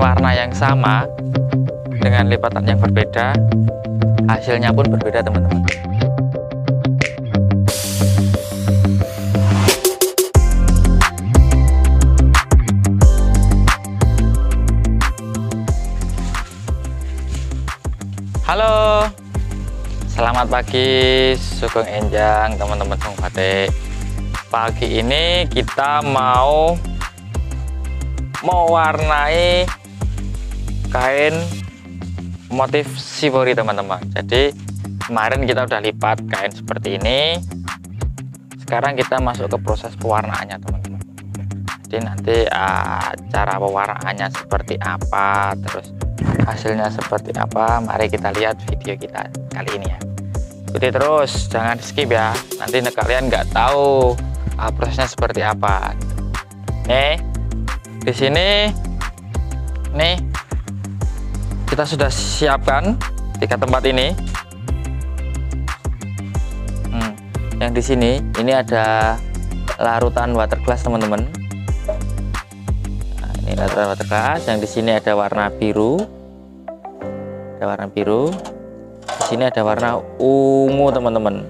warna yang sama dengan lipatan yang berbeda, hasilnya pun berbeda teman-teman. Halo, selamat pagi Sugeng Enjang teman-teman Sugeng Batik. Pagi ini kita mau mewarnai kain motif shibori teman-teman. Jadi kemarin kita udah lipat kain seperti ini, sekarang kita masuk ke proses pewarnaannya teman-teman. Jadi nanti cara pewarnaannya seperti apa, terus hasilnya seperti apa, mari kita lihat video kita kali ini ya. Ikuti terus, jangan skip ya, nanti kalian nggak tahu prosesnya seperti apa. Nih di sini nih kita sudah siapkan 3 tempat ini. Yang di sini ini ada larutan waterglass teman-teman. Nah, ini larutan waterglass. Yang di sini ada warna biru. Ada warna biru. Di sini ada warna ungu teman-teman.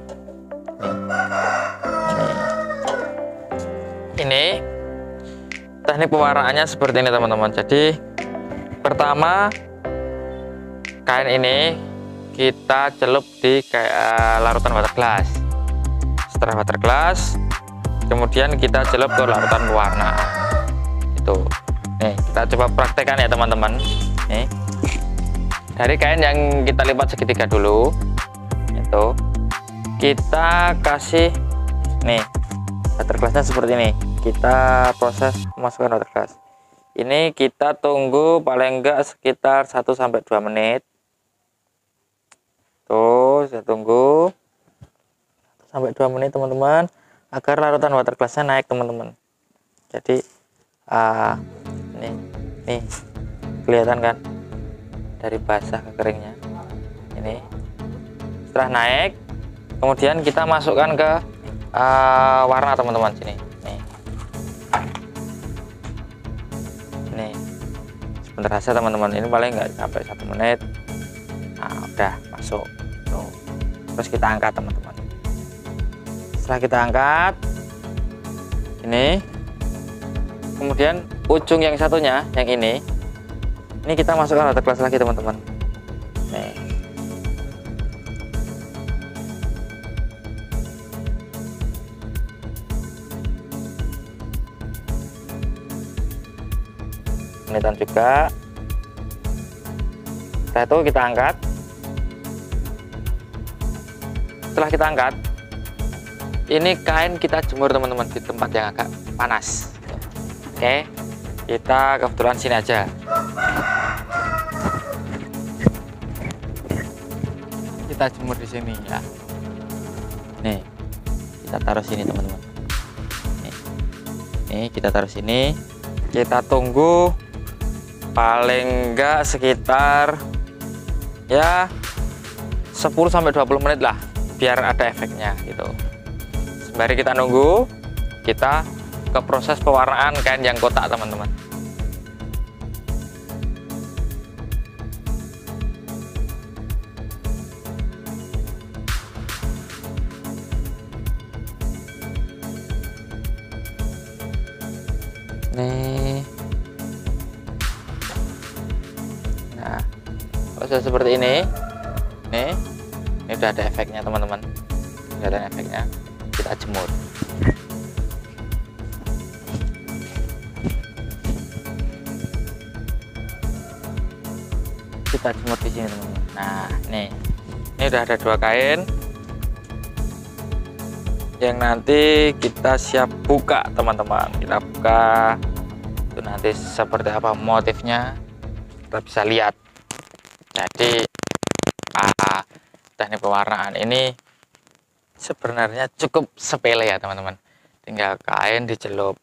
Ini teknik pewarnaannya seperti ini teman-teman. Jadi pertama kain ini kita celup di larutan waterglass. Setelah waterglass kemudian kita celup ke larutan pewarna. Itu nih kita coba praktekkan ya teman-teman. Nih dari kain yang kita lipat segitiga dulu, itu kita kasih nih waterglassnya seperti ini. Kita proses memasukkan waterglass. Ini kita tunggu paling enggak sekitar 1-2 menit. Tuh, saya tunggu 1-2 menit teman-teman, agar larutan waterglassnya naik teman-teman. Jadi nih kelihatan kan dari basah ke keringnya. Ini setelah naik, kemudian kita masukkan ke warna teman-teman sini. Nih sebentar saja teman-teman, ini paling nggak sampai 1 menit. Nah udah masuk tuh. Terus kita angkat teman-teman. Setelah kita angkat ini, kemudian ujung yang satunya yang ini kita masukkan waterglass lagi teman-teman. Nih menitan juga. Setelah itu kita angkat. Setelah kita angkat, ini kain kita jemur teman-teman di tempat yang agak panas. Oke, kita kebetulan sini aja. Kita jemur di sini ya. Nih kita taruh sini teman-teman. Nih kita taruh sini. Kita tunggu paling enggak sekitar ya 10-20 menit lah, biar ada efeknya gitu. Sembari kita nunggu, kita ke proses pewarnaan kain yang kotak teman-teman. Nih nah proses seperti ini. Nih ini udah ada efeknya teman-teman, udah ada efeknya. Kita jemur. Kita jemur di sini teman-teman. Nah ini udah ada 2 kain yang nanti kita siap buka teman-teman. Kita buka itu nanti seperti apa motifnya kita bisa lihat. Jadi teknik pewarnaan ini sebenarnya cukup sepele ya teman-teman, tinggal kain dicelup.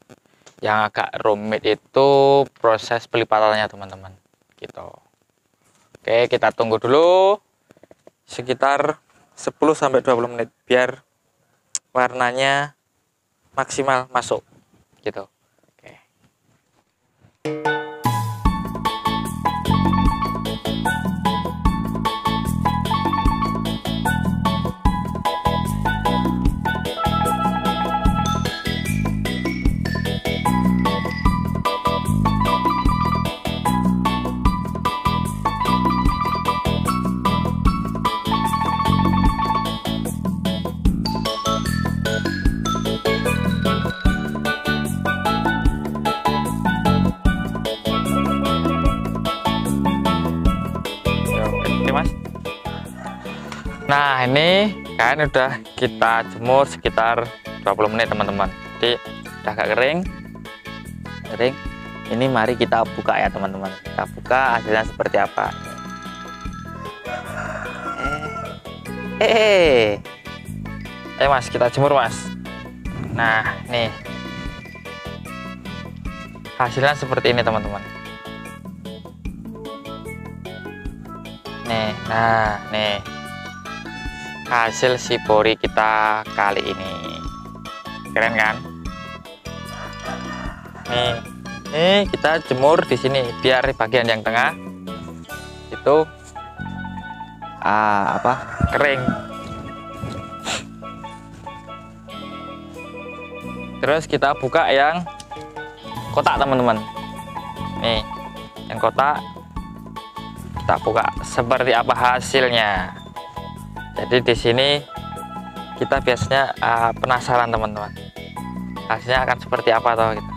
Yang agak rumit itu proses pelipatannya teman-teman gitu. Oke, kita tunggu dulu sekitar 10-20 menit biar warnanya maksimal masuk gitu. Oke. Nah, ini kan udah kita jemur sekitar 20 menit teman-teman. Jadi udah agak kering. Ini mari kita buka ya teman-teman. Kita buka hasilnya seperti apa. Ayo Mas, kita jemur Mas. Nah, nih hasilnya seperti ini teman-teman. Nih hasil shibori kita kali ini, keren kan? Nih kita jemur di sini biar bagian yang tengah itu kering. Terus kita buka yang kotak teman-teman. Nih yang kotak kita buka seperti apa hasilnya. Jadi di sini kita biasanya penasaran teman-teman, hasilnya akan seperti apa toh gitu.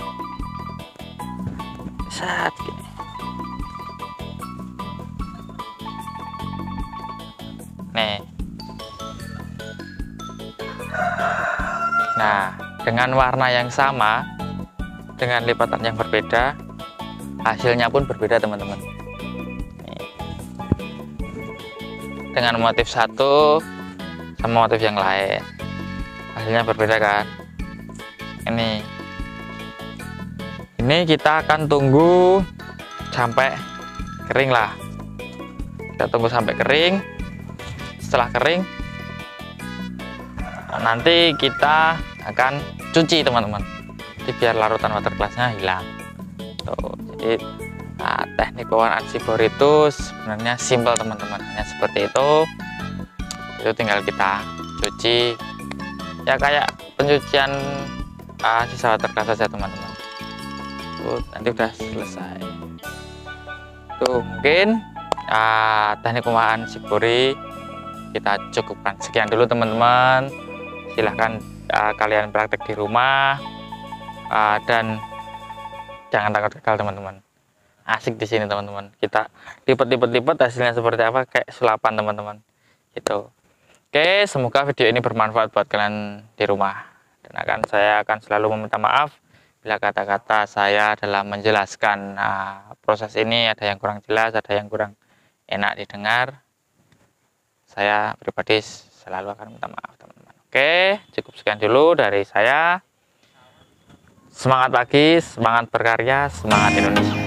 Saat gini. Nih. Nah, dengan warna yang sama, dengan lipatan yang berbeda, hasilnya pun berbeda teman-teman. Dengan motif satu sama motif yang lain, hasilnya berbeda kan? Ini kita akan tunggu sampai kering lah. Kita tunggu sampai kering. Setelah kering, nanti kita akan cuci teman-teman. Jadi biar larutan waterglassnya hilang. Tuh, jadi teknik pewarnaan shibori itu sebenarnya simpel teman-teman, hanya seperti itu tinggal kita cuci ya kayak pencucian sisa waterglass saja teman-teman. Nanti udah selesai. Tuh mungkin teknik pewarnaan shibori kita cukupkan sekian dulu teman-teman. Silahkan kalian praktek di rumah dan jangan takut gagal teman-teman. Asik di sini teman-teman, kita lipat hasilnya seperti apa, kayak sulapan teman-teman gitu. Oke, semoga video ini bermanfaat buat kalian di rumah, dan saya akan selalu meminta maaf bila kata-kata saya dalam menjelaskan proses ini ada yang kurang jelas, ada yang kurang enak didengar. Saya pribadi selalu akan minta maaf teman-teman. Oke, cukup sekian dulu dari saya. Semangat pagi, semangat berkarya, semangat Indonesia.